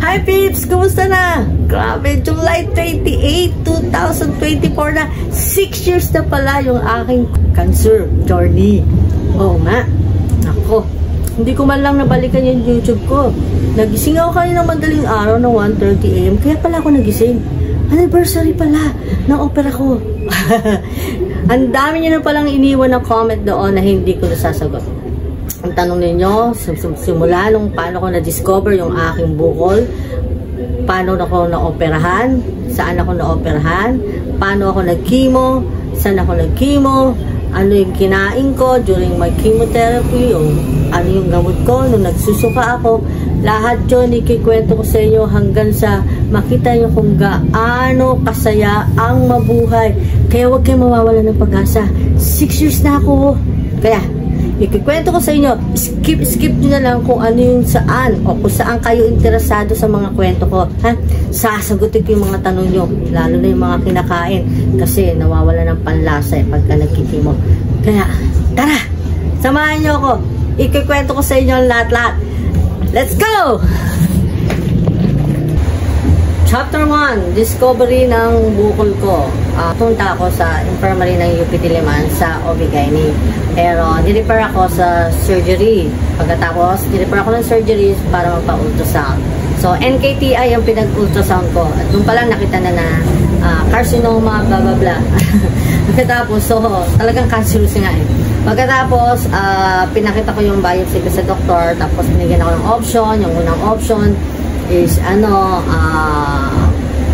Hi peeps! Kumusta na? Grabe, July 28, 2024 na. 6 years na pala yung aking cancer journey. Oo nga. Ako, hindi ko man lang nabalikan yung YouTube ko. Nagising ako kanina ng madaling araw ng 1:30 AM. Kaya pala ako nagising. Anniversary pala ng opera ko. Ang dami niyo na palang iniwan ng comment doon na hindi ko nasasagot. Ang tanong ninyo, simula nung paano ko na-discover yung aking bukol, paano ako na-operahan, saan ako na-operahan, paano ako nag-chemo, saan ako nag-chemo, ano yung kinain ko during my chemotherapy, o ano yung gamot ko nung nagsusuka ako. Lahat yun ikikwento ko sa inyo hanggang sa makita nyo kung gaano kasaya ang mabuhay. Kaya huwag kayo mawawala ng pag-asa. 6 years na ako. Kaya ikikwento ko sa inyo, skip nyo na lang kung ano yung saan o kung saan kayo interesado sa mga kwento ko. Ha? Sasagutin ko yung mga tanong nyo, lalo na yung mga kinakain, kasi nawawala ng panlasa pagka nagkikimo. Kaya, tara! Samahan nyo ako. Ikikwento ko sa inyo lahat-lahat. Let's go! Chapter 1, discovery ng bukol ko. Punta ako sa infirmary ng UP Diliman sa OB-GYN. Pero nirefer ako sa surgery. Pagkatapos, nirefer ako ng surgery para magpa-ultrasound. So, NKTI ang pinag-ultrasound ko. At doon pala nakita na carcinoma, blah blah blah. Pagkatapos, so, talagang cancerous nga eh. Pagkatapos, pinakita ko yung biopsy ko sa doktor. Tapos, binigyan ako ng option. Yung unang option is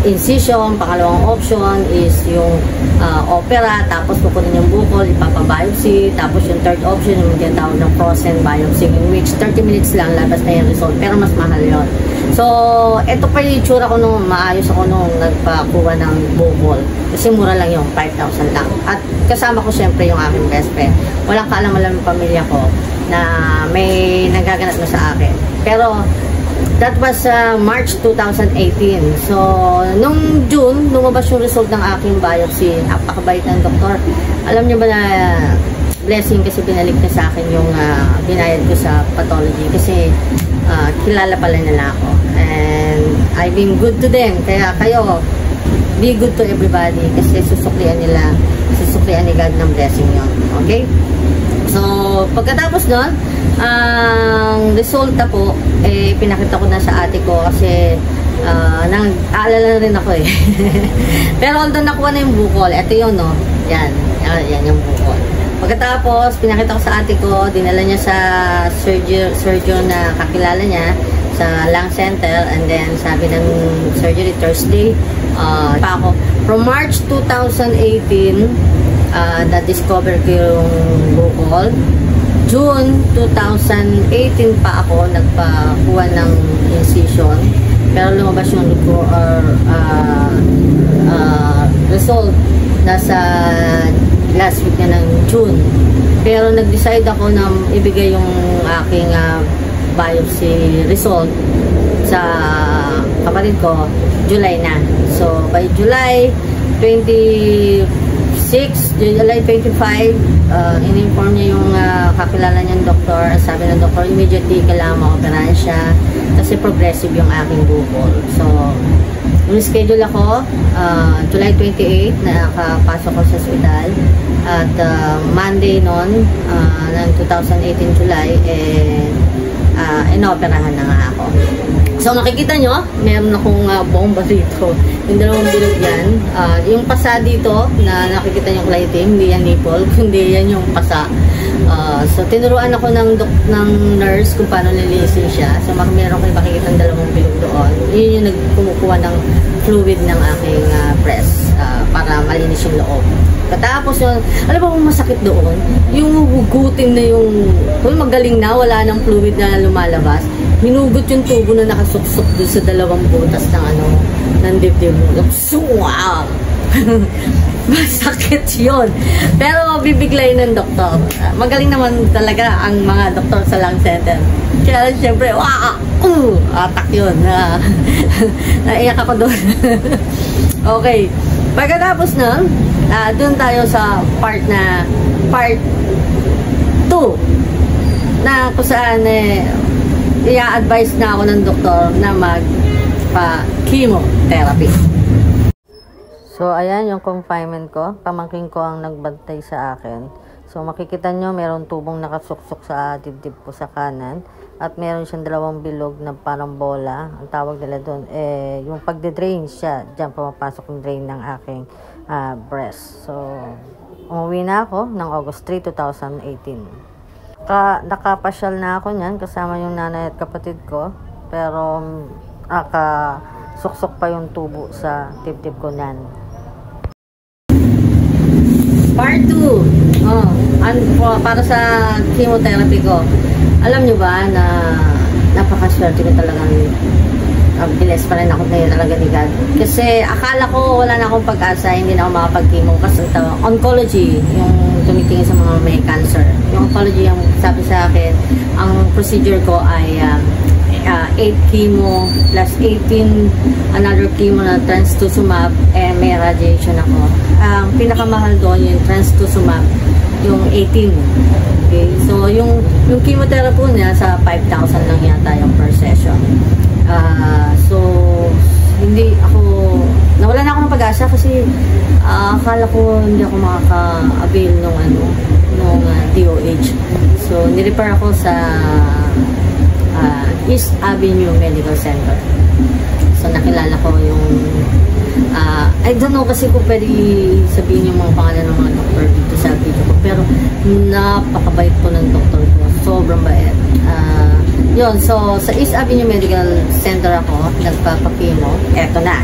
incision, pangalawang option is yung opera, tapos kukunin yung bukol, ipapabiopsy, tapos yung third option yung tinatawag ng frozen biopsy, in which 30 minutes lang labas na yung result, pero mas mahal yun. So, ito pa yung itsura ko nung maayos ako nung nagpakuha ng bukol, kasi mura lang yung 5,000 lang, at kasama ko syempre yung aking best friend. Walang kaalam-alam yung pamilya ko na may nagaganap na sa akin, pero that was March 2018. So, nung June, lumabas yung result ng aking biopsy. Napakabait ng doktor. Alam niyo ba na blessing kasi binalik na sa akin yung binayad ko sa pathology. Kasi kilala pala nila ako. And I've been good to them. Kaya kayo, be good to everybody. Kasi susuklian ni God ng blessing yun. Okay? So, pagkatapos nun, ang resulta po, pinakita ko na sa ate ko kasi nag-aalala na rin ako eh. Pero although nakuha na yung bukol, ito yun, no? Yan yung bukol. Pagkatapos, pinakita ko sa ate ko, dinala niya sa surgeon na kakilala niya sa lung center, and then sabi ng surgery Thursday, pa ako. From March 2018, na-discover ko yung bukol. June 2018 pa ako nagpakuha ng incision, pero lumabas yung result nasa last week na ng June. Pero nag-decide ako na ibigay yung aking biopsy result sa kapatid ko July na. So by July 25, in-inform niya yung kakilala niyang doktor. Sabi ng doktor, immediately kailangan ma-operahan siya kasi progressive yung aking bukol. So, yung schedule ako, July 28, nakapasok ko sa hospital. At Monday noon, ng 2018 July, inoperahan na nga ako. So, makikita nyo, meron akong bomba dito. Yung dalawang bilog yan. Yung pasa dito, na nakikita nyo kulay itim, hindi yan nipple, kundi yan yung pasa. So, tinuruan ako ng nurse kung paano nililisin siya. So, meron kayo makikita ng dalawang bilog doon. Yun yung nagkumukuha ng fluid ng aking breast para malinis yung loob. Katapos yun, alam mo kung masakit doon? Yung hugutin na yung, kung magaling na, wala ng fluid na lumalabas, hinugot yung tubo na nakasuksok doon sa dalawang butas ng dibdib mo. Wow! Masakit yun. Pero bibiglayin ng doktor. Magaling naman talaga ang mga doktor sa lung center. Kaya syempre, atak yun. Naiyak ako doon. Okay. Pagkatapos nun, doon tayo sa part 2 na kung saan i-advise na ako ng doktor na nagpa-chemotherapy. So, ayan yung confinement ko. Pamangkin ko ang nagbantay sa akin. So, makikita nyo, meron tubong nakasuksok sa dibdib ko sa kanan. At meron siyang dalawang bilog na parang bola. Ang tawag nila doon, yung pagde-drain siya. Diyan pumapasok yung drain ng aking breast. So, umuwi na ako ng August 3, 2018. Nakapasyal na ako niyan kasama yung nanay at kapatid ko. Pero, nakasuksok pa yung tubo sa dibdib ko nan. Part 2. Para sa chemotherapy ko. Alam nyo ba na napakaswerte ko talagang bilis pa rin ako na talaga ni God. Kasi akala ko wala na akong pag-asa, hindi na ako makapag-chemo kasi oncology, yung tumitingin sa mga may cancer. Yung oncology, yung sabi sa akin, ang procedure ko ay 8 chemo plus 18 another chemo na trastuzumab may radiation ako. Ang pinakamahal doon yung trastuzumab, yung 18. Okay, so yung chemotherapy niya sa 5,000 lang yata yung per session. So hindi ako nawala na ako ng pag-asa kasi akala ko hindi ako makaka-avail nung DOH. So nirepair ako sa East Avenue Medical Center. So nakilala ko yung I don't know kasi kung pwede sabihin yung mga pangalan ng mga doktor dito sa video ko, pero napakabait po ng doktor ko, sobrang bait. Yun, so sa East Avenue Medical Center ako nagpapakimo. Eto na,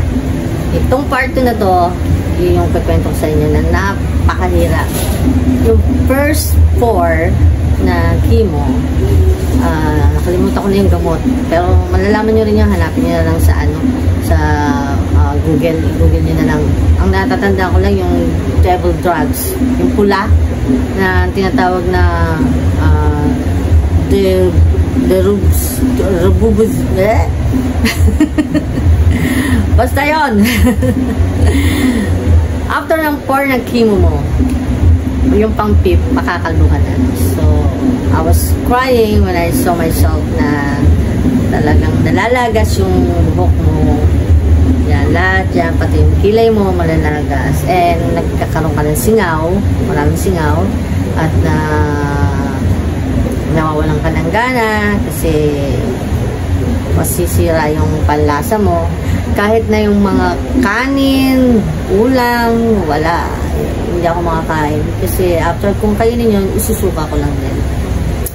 itong part 2 na to yung kukwento ko sa inyo na napakahirap. Yung first 4 na chemo, nakalimutan ko na yung gamot, pero malalaman nyo rin yung hanapin nyo na lang sa sa Google nyo na lang. Ang natatanda ko lang yung devil drugs, yung pula na tinatawag na the rububus basta yon. After ng 4 na chemo mo, yung pang PIP, makakalbuhan na. So, I was crying when I saw myself na talagang nalalagas yung buhok mo. Yan, lahat yan, pati yung kilay mo, malalagas. And nagkakaroon ka ng singaw, maraming singaw. At nawawalan ka ng gana kasi masisira yung panlasa mo. Kahit na yung mga kanin, ulam, wala. Hindi ako makakain. Kasi after kung kainin yun, isusuka ko lang din.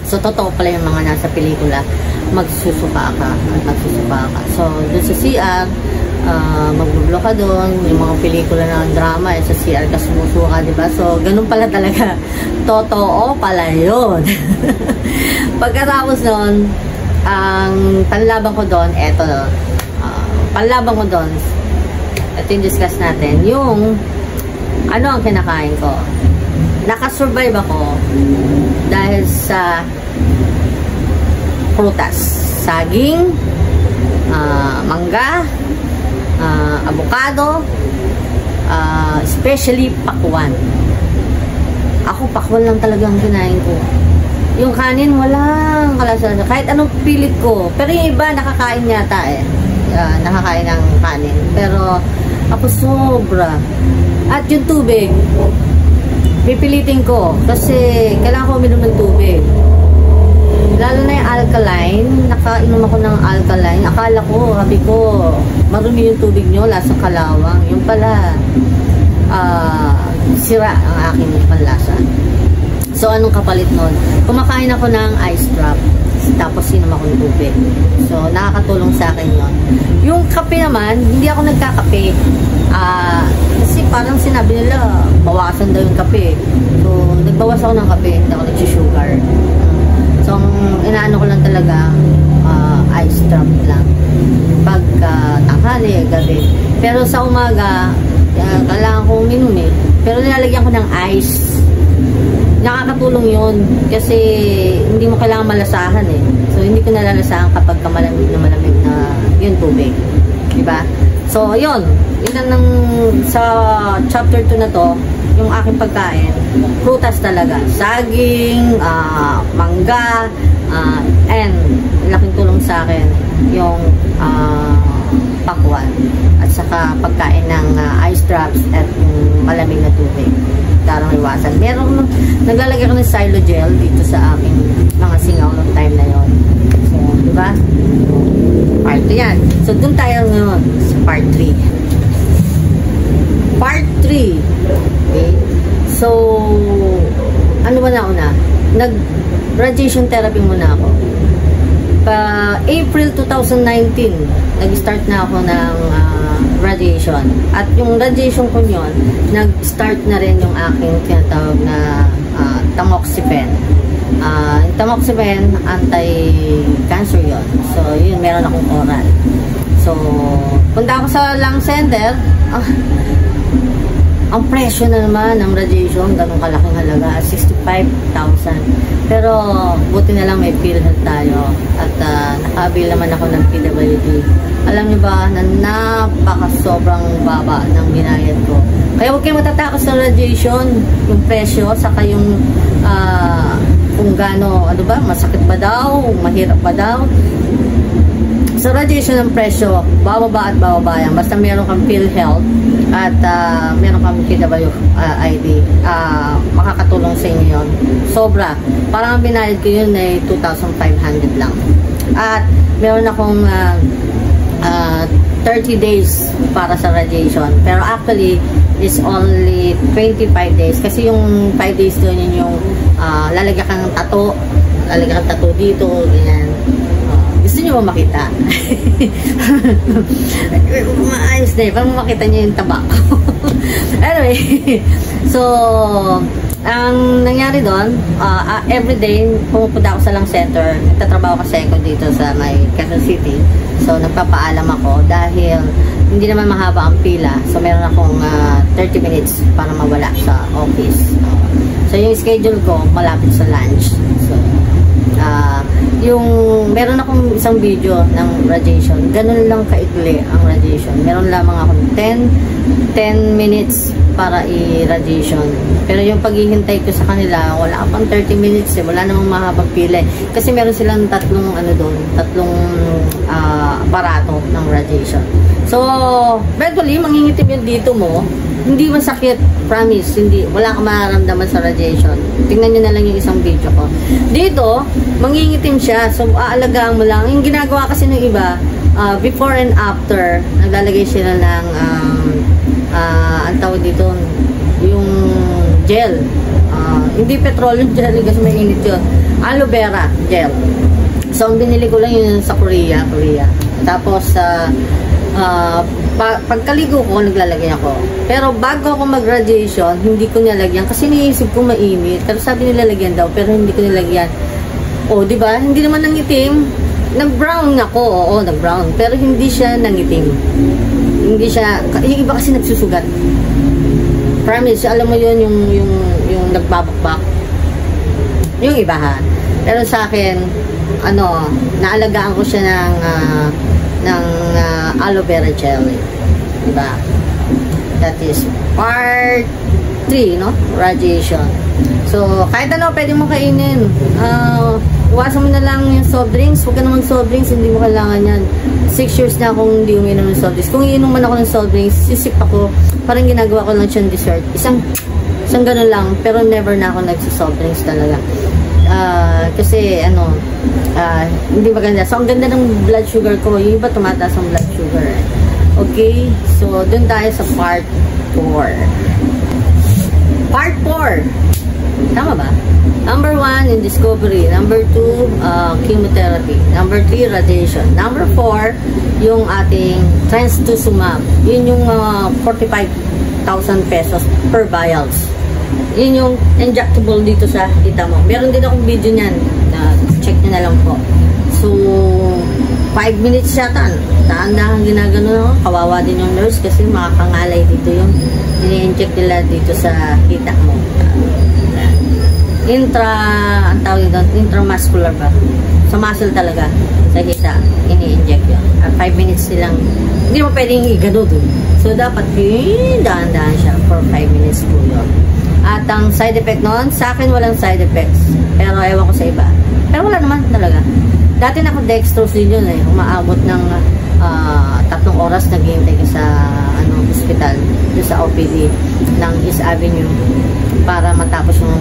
So, totoo pala yung mga nasa pelikula. Magsusuka ka. So, doon sa CR, magbublo ka doon. Yung mga pelikula ng drama, sa CR ka sumusuka, diba? So, ganun pala talaga. Totoo pala yun. Pagkatapos nun, ang panlaban ko doon, eto, panlaban ko doon, ito yung discuss natin, yung ano ang kinakain ko. Nakasurvive ako dahil sa prutas, saging, mangga, avocado, especially pakwan. Ako pakwan lang talaga ang kinain ko. Yung kanin walang kalasa-lasa, kahit anong pilit ko. Pero yung iba nakakain yata nakakain ng kanin, pero ako sobra. At yung tubig, pipilitin ko kasi kailangan ko uminom ng tubig. Lalo na yung alkaline, nakainom ako ng alkaline. Akala ko, sabi ko, marumi yung tubig nyo, lasang kalawang. Yung pala, sira ang aking panlasa. So, anong kapalit nun? Kumakain ako ng ice drop, tapos inom ako ng tubig. So, nakakatulong sa akin yun. Yung kape naman, hindi ako nagkakape. Kasi parang sinabi nila, bawasan daw yung kape. So, nagbawas ako ng kape, hindi ako nag-sugar. So, ang inaano ko lang talaga, ice drop lang. Pagka tanghali, gabi. Pero sa umaga, kailangan kong uminom eh. Pero nilalagyan ko ng ice. Nakakatulong yun kasi hindi mo kailangan malasahan eh. So, hindi ko nalalasahan kapag malamig na yung tubig. Diba? So, yun. Yun ang sa chapter 2 na to, yung aking pagkain, prutas talaga. Saging, mangga, and laking tulong sa akin yung saka pagkain ng ice drops at malamig na tubig. Tarang iwasan. Meron, naglalagay ko ng silo gel dito sa aking mga singaw ng time na yon. So, di ba? Part 2 yan. So, dun tayo ngayon sa part 3. Part 3. Okay? So, ano ba na una? Nag-radiation therapy muna ako. April 2019, nag-start na ako ng radiation. At yung radiation ko yun, nag-start na rin yung aking tinatawag na tamoxifen. Tamoxifen, anti-cancer yun. So, yun, meron akong oral. So, punta ako sa lung center. Ang presyo na naman ng radiation, ganun kalaking halaga, 65,000. Pero, buti na lang may PhilHealth tayo. At naka-avail naman ako ng PWD. Alam niyo ba na napaka-sobrang baba ng binayad ko. Kaya huwag kayo matatakot sa radiation, yung presyo, saka yung kung gaano, ano ba, masakit ba daw, mahirap ba daw. Sa radiation ng presyo, bababa at bababa yan. Basta meron kang PhilHealth at meron kang PWD, makakatulong sa inyo yun. Sobra. Parang ang binayad ko yun ay 2,500 lang. At meron akong 30 days para sa radiation. Pero actually, is only 25 days. Kasi yung 5 days doon yun yung lalagyan kang tattoo. Lalagyan kang tattoo dito, ganyan. Gusto nyo ba makita? Maayos na eh. Parang makita nyo yung tabak. Anyway, so, ang nangyari doon, everyday, pumupunta ako sa lung center. Nagtatrabaho kasi ako dito sa may Quezon City. So, nagpapaalam ako dahil hindi naman mahaba ang pila. So, meron akong 30 minutes para mawala sa office. So, yung schedule ko, malapit sa lunch. So, yung meron akong isang video ng radiation, ganun lang kaikli ang radiation. Meron lamang akong 10 minutes para i-radiation. Pero yung paghihintay ko sa kanila, wala ka pang 30 minutes eh. Wala namang mahabang pila eh. Kasi meron silang tatlong aparato ng radiation. So, eventually, mangingitim yung dito mo. Hindi masakit, promise, hindi, wala kang mararamdaman sa radiation. Tingnan nyo na lang yung isang video ko. Dito, mangingitim siya, so aalagaan mo lang. Yung ginagawa kasi ng iba, before and after, naglalagay sila ng, ang tawag dito, yung gel. Hindi petroleum gel, kasi may init yun. Aloe vera gel. So, ang binili ko lang yun sa Korea. Tapos, pagkaligo ko, naglalagay ako. Pero bago ako mag-radiation, hindi ko nilagyan kasi niisip ko mainit. Pero sabi nilalagyan daw, pero hindi ko nilagyan. O, di ba? Hindi naman nangitim. Nag-brown ako. Oo, nag-brown. Pero hindi siya nangitim. Hindi siya, yung iba kasi nagsusugat. Promise, alam mo yun, yung nagbabakbak. Yung iba ha. Pero sa akin, naalagaan ko siya ng aloe vera jelly. Diba? That is part 3, no? Radiation. So, kahit ano, pwede mo kainin. Iwasan mo na lang yung soft drinks. Huwag ka naman soft drinks, hindi mo kailangan yan. 6 years na akong hindi uminom ng soft drinks. Kung iinom man ako ng soft drinks, sisip ako, parang ginagawa ko lang siyang dessert. Isang ganun lang, pero never na ako nagsisoft drinks talaga. Kasi hindi maganda. So, ang ganda ng blood sugar ko. Yung iba tumataas ang blood sugar. Okay? So, dun tayo sa part 4. Part 4. Tama ba? Number 1, in discovery. Number 2, chemotherapy. Number 3, radiation. Number 4, yung ating trastuzumab. Yun yung 45,000 pesos per vials. Yun yung injectable dito sa kita mo. Meron din akong video niyan. Check nyo na lang po. So, 5 minutes yata. Dahan-dahan ginagano. Kawawa din yung nurse kasi makakangalay dito yung ini-inject nila dito sa kita mo. Ang tawag doon, intramuscular ba? Sa muscle talaga. Sa kita, ini-inject yun. At 5 minutes silang, hindi mo pwedeng igano doon. So, dapat dahan-dahan siya for 5 minutes po yun. At ang side effect noon, sa akin walang side effects. Pero ewan ko sa iba. Pero wala naman talaga. Dati na ako dextrose din yun eh. Umaabot ng 3 oras oras naghihintay ka sa hospital, doon sa OPD ng East Avenue para matapos yung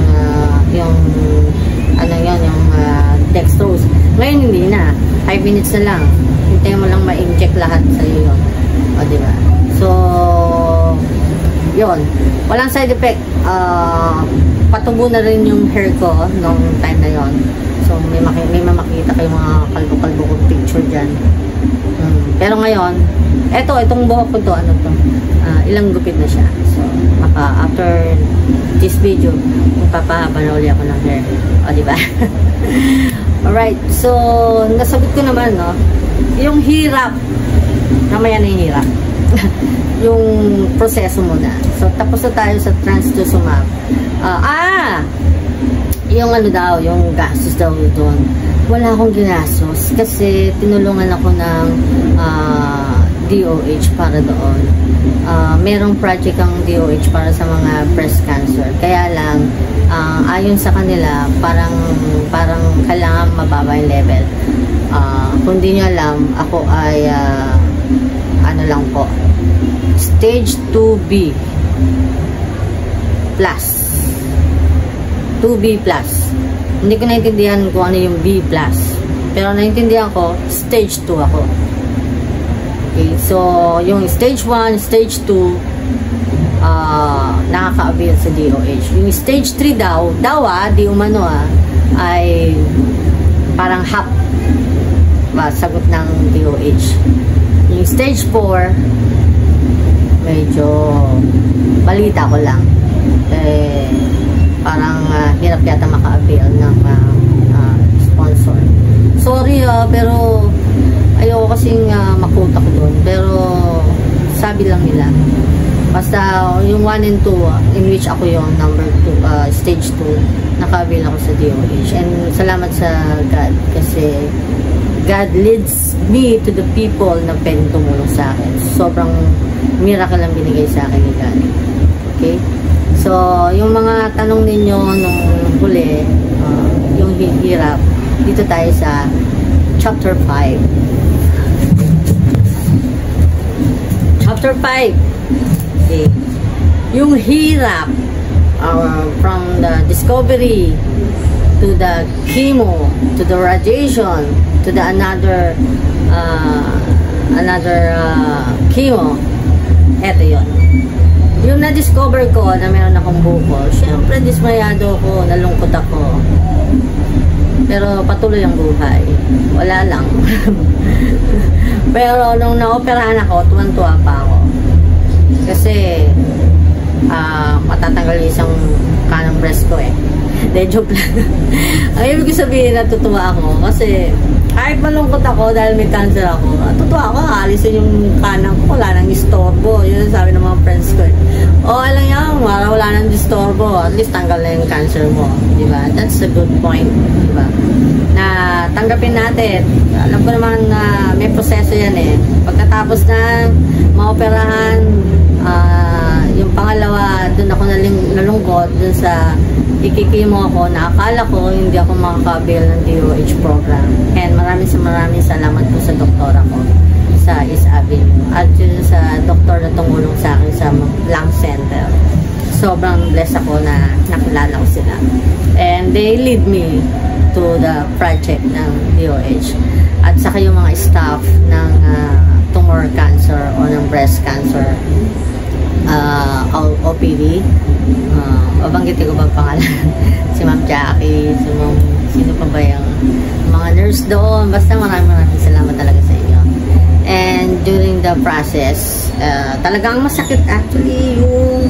dextrose. Ngayon hindi na, 5 minutes na lang, hintayin mo lang ma-inject lahat sa iyo yun, o diba? So yun, walang side effect. Patubo na rin yung hair ko nung time na yon. So may makita kayong mga kalbo-kalbo kong picture dyan. Pero ngayon, itong buhok ko to, ilang gupit na siya. So after this video, magpapahaba na uli ako ng hair, o diba? Alright, so nasagot ko naman, no, yung hirap, namaya na yung hirap. Yung proseso muna. So tapos na tayo sa trastuzumab. Yung yung gastos daw doon, wala akong ginastos kasi tinulungan ako ng DOH para doon. Merong project ang DOH para sa mga breast cancer. Kaya lang, ayon sa kanila, parang kailangan mababa yung level. Kung di nyo alam, ako ay lang po, stage 2B plus. 2B plus. Hindi ko naintindihan kung ano yung B plus. Pero naintindihan ko, stage 2 ako. Okay, so yung stage 1, stage 2, nakaka-avail sa DOH. Yung stage 3 di umano ay parang half sagot ng DOH. Yung stage 4, medyo balita ko lang. Parang hirap yata maka-avail ng sponsor. Sorry pero ayoko kasing makutak doon. Pero sabi lang nila. Basta yung 1 and 2, in which ako yung number 2, stage 2, naka-avail ako sa DOH. And salamat sa God kasi God leads me to the people na pwedeng tumulong sa akin. Sobrang miracle ang binigay sa akin ni God. Okay? So, yung mga tanong ninyo nung huli, yung hirap, dito tayo sa chapter 5. Chapter 5. Okay. Yung hirap from the discovery to the chemo, to the radiation, to the another chemo. Eto yun. Yung na-discover ko na meron akong bukol, syempre dismayado ako, nalungkot ako. Pero patuloy ang buhay. Wala lang. Pero nung na-operahan ako, tuwan-tuwa pa ako. Kasi matatanggal yung isang kanang breast ko De, joke lang. Ang ibig sabihin, natutuwa ako kasi kahit malungkot ako dahil may cancer ako, natutuwa ako, alisin yung kanang ko, wala nang istorbo. Yun ang sabi ng mga friends ko. Alam yan, wala nang istorbo, at least tanggal na yung cancer mo, diba? That's a good point, diba? Na tanggapin natin. Alam ko naman na may proseso yan Pagkatapos na maoperahan, yung pangalawa, dun ako nalungkot dun sa ikikimo ako na akala ko hindi ako makaka-avail ng DOH program. And maraming salamat po sa doktora ko sa East Avenue at yun sa doktor na tumulong sa akin sa lung center. Sobrang blessed ako na nakilala ko sila. And they lead me to the project ng DOH. At saka yung mga staff ng tumor cancer o ng breast cancer OPD. Babanggitin ko ba pangalan? Si Ma'am Jackie, sino pa ba yung mga nurse doon? Basta maraming salamat talaga sa inyo. And during the process, talagang masakit actually yung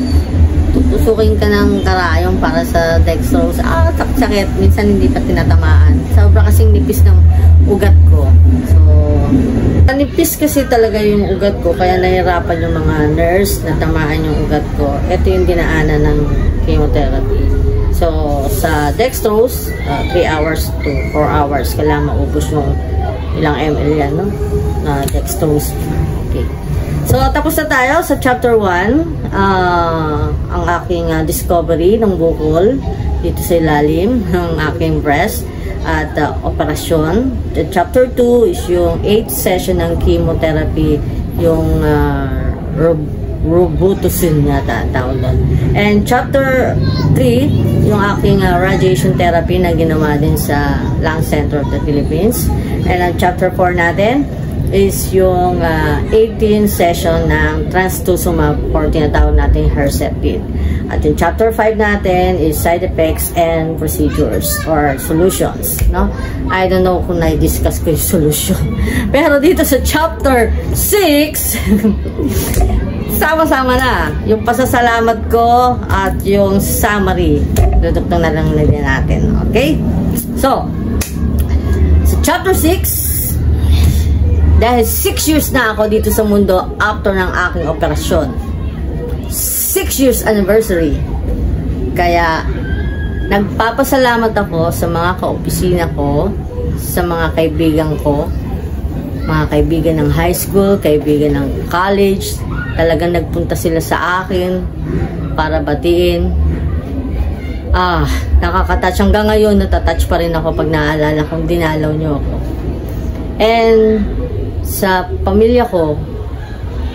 tutusukin ka ng karayong para sa dextrose. Sakit. Minsan hindi pa tinatamaan. Sobra kasing nipis ng ugat ko. So, nipis kasi talaga yung ugat ko, kaya nahirapan yung mga nurse na tamaan yung ugat ko. Ito yung dinaanan ng chemotherapy. So, sa dextrose, 3 hours to 4 hours, kailangan maubos yung ilang ml yan, no? Na dextrose. Okay. So, tapos na tayo sa chapter 1. Ang aking discovery ng bukol dito sa ilalim ng aking breast at operasyon. The chapter 2 is yung 8th session ng chemotherapy yung Robutusin yata tawag doon. And chapter 3, yung aking radiation therapy na ginawa din sa Lung Center of the Philippines. And ang chapter 4 natin is yung 18 session ng trastuzumab or tinatawag natin Herceptin. At yung chapter 5 natin is side effects and procedures or solutions, no? I don't know kung na-discuss ko yung solution. Pero dito sa chapter 6 sama-sama na yung pasasalamat ko at yung summary. Dudugtong na lang nila natin. Okay? So, sa chapter 6, dahil 6 years na ako dito sa mundo after ng aking operasyon. 6 years anniversary. Kaya, nagpapasalamat ako sa mga kaopisina ko, sa mga kaibigan ko, mga kaibigan ng high school, kaibigan ng college. Talagang nagpunta sila sa akin para batiin. Nakaka-touch. Hanggang ngayon, natatouch pa rin ako pag naaalala kung dinalaw nyo ako. And sa pamilya ko,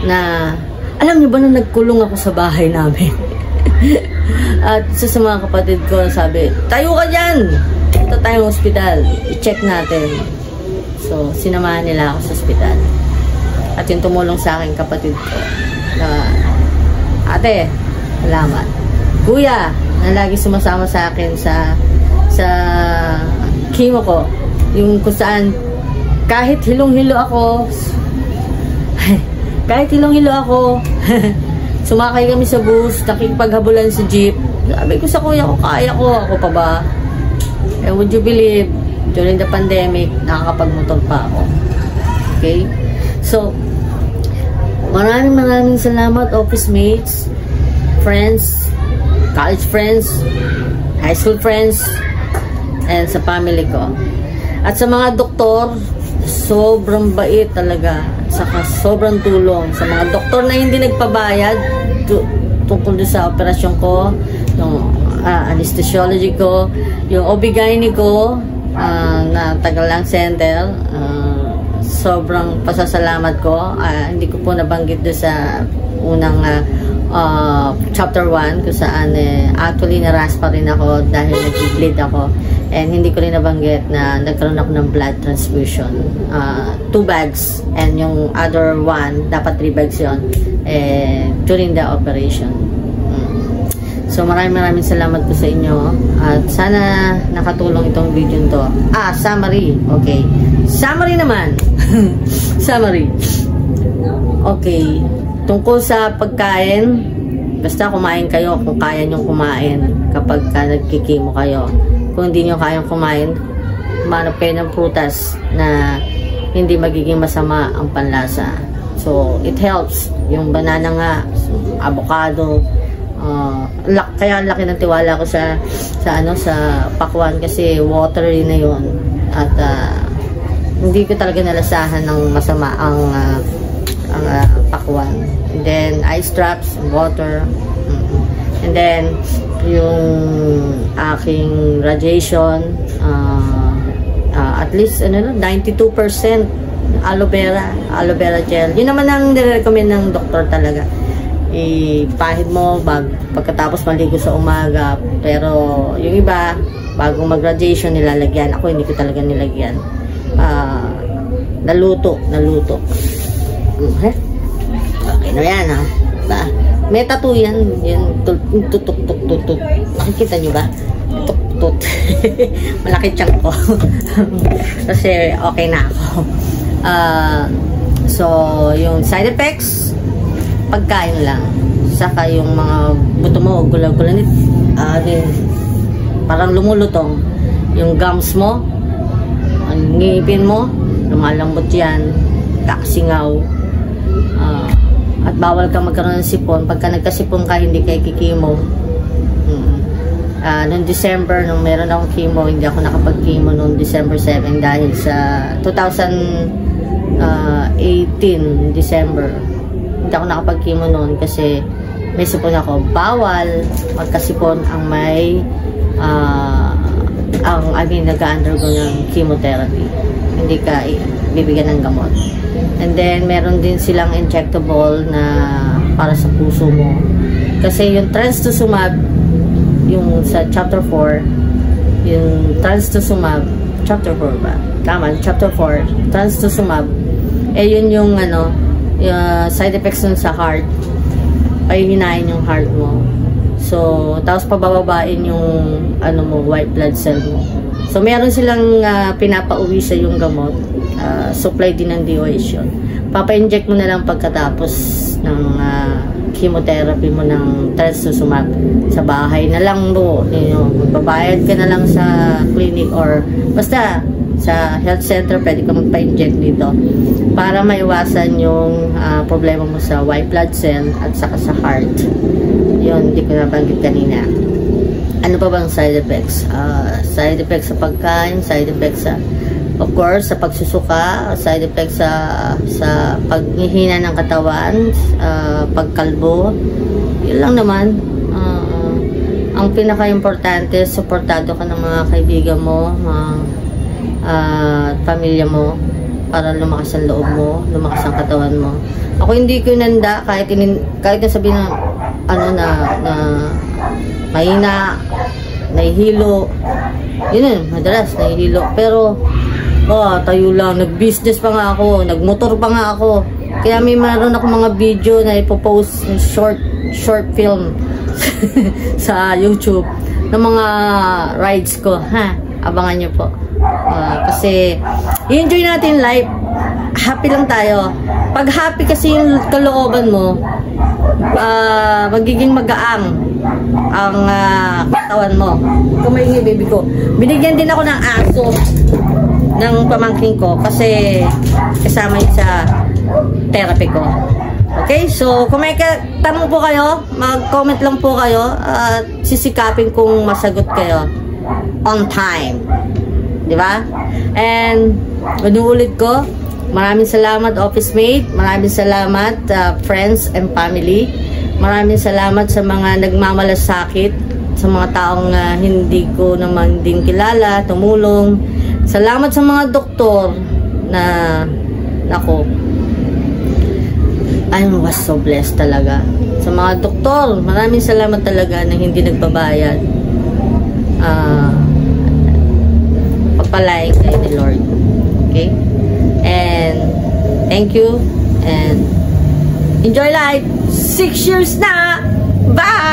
na alam nyo ba na nagkulong ako sa bahay namin? At sa mga kapatid ko, sabi, tayo ka dyan! Punta tayong hospital. I-check natin. So, sinamahan nila ako sa hospital. At yung tumulong sa akin kapatid ko na, ate, salamat. Kuya, na lagi sumasama sa akin sa chemo ko. Yung kung saan, kahit hilong-hilo ako, sumakay kami sa bus, nakikipaghabulan sa jeep. Sabi ko sa kuya ko, kaya ko, ako pa ba? Would you believe, during the pandemic, nakakapagmotor pa ako. Okay? So, maraming salamat, office mates, friends, college friends, high school friends, and sa family ko. At sa mga doktor, sobrang bait talaga. Saka sobrang tulong. Sa mga doktor na hindi nagpabayad tungkol sa operasyon ko, yung anesthesiology ko, yung OB-GYN ko, na Tagalang Center, sobrang pasasalamat ko. Hindi ko po nabanggit doon sa unang chapter 1 kung saan actually naraspa rin ako dahil nag-bleed ako, and hindi ko rin nabanggit na nagkaroon ako ng blood transfusion, 2 bags, and yung other 1 dapat 3 bags yun during the operation. So maraming salamat po sa inyo at sana nakatulong itong video to. Summary. Okay. Summary naman. Summary. Okay. Tungkol sa pagkain, basta kumain kayo kung kaya nyong kumain kapag nagkikimo kayo. Kung hindi nyo kayang kumain, manap kayo ng prutas na hindi magiging masama ang panlasa. So, it helps. Yung banana nga, avocado, kaya laki ng tiwala ko sa pakwan kasi watery na yun. At hindi ko talaga nalasahan ng masama ang pakwan. And then ice drops, water, and then yung aking radiation, at least 92% aloe vera gel. Yun naman ang nire-recommend ng doktor talaga. Ipahid mo pagkatapos maligo sa umaga, pero yung iba bagong mag-radiation nilalagyan. Ako hindi ko talaga nilagyan. Naluto. Okay na yan, ha? May tattoo yan. Tutuk. Nakikita nyo ba? Tutuk. Malaki tiyan ko. Kasi okay na ako. So, yung side effects, pagkain lang. Saka yung mga buto mo, gulaw-gulanit, parang lumulutong. Yung gums mo, ang ngipin mo, lumalambot yan, kasingaw. At bawal ka magkaroon ng sipon. Pagka nagkasipon ka, hindi ka ikikimo. Noong December, nung meron akong chemo, hindi ako nakapag-chemo noong December 7 dahil sa 2018 December. Hindi ako nakapag-chemo noon kasi may sipon ako. Bawal magkasipon ang nag-undergo ng chemotherapy. Hindi ka bibigyan ng gamot. And then, meron din silang injectable na para sa puso mo. Kasi yung trastuzumab, yung sa chapter 4, yung trastuzumab, chapter 4 ba? Tama, chapter 4, trastuzumab, yun yung side effects nun sa heart. Pahihinain yung heart mo. So, tapos pabababain yung white blood cell mo. So, meron silang pinapauwi sa yung gamot. Supply din ng DOH yun. Papa-inject mo na lang pagkatapos ng chemotherapy mo ng trastuzumab sa bahay na lang mo. Magbabayad ka na lang sa clinic or basta sa health center, pwede ka magpa-inject dito para maiwasan yung problema mo sa white blood cell at saka sa heart. Yun, hindi ko nabanggit kanina. Ano pa bang side effects? Side effects sa pagkain, side effects sa, of course, sa pagsusuka, side effects sa paghihina ng katawan, pagkalbo. Yun lang naman. Ang pinaka-importante, supportado ka ng mga kaibigan mo, pamilya mo, para lumakas ang loob mo, lumakas ang katawan mo. Ako hindi ko nanda kahit na sabihin na mahina, nahihilo. Yun, madalas nahihilo. Pero tayo lang, nag-business pa nga ako, nagmotor pa nga ako. Kaya may meron ako mga video na ipopost, short film sa YouTube ng mga rides ko. Abangan nyo po. Kasi i-enjoy natin life. Happy lang tayo. Pag happy kasi yung kalooban mo, magiging magaang ang katawan mo. Kumaingi baby ko. Binigyan din ako ng aso ng pamangking ko kasi kasama yun sa therapy ko. Okay? So, kung may tanong po kayo, mag-comment lang po kayo at sisikapin kong masagot kayo on time. Diba? And manuulit ko, maraming salamat office mate, maraming salamat friends and family, maraming salamat sa mga nagmamalasakit, sa mga taong hindi ko naman din kilala, tumulong. Salamat sa mga doktor na ako, I was so blessed talaga. Sa mga doktor, maraming salamat talaga na hindi nagbabayad. Pagpalain kayo ni Lord. Okay? And thank you and enjoy life. 6 years na! Bye!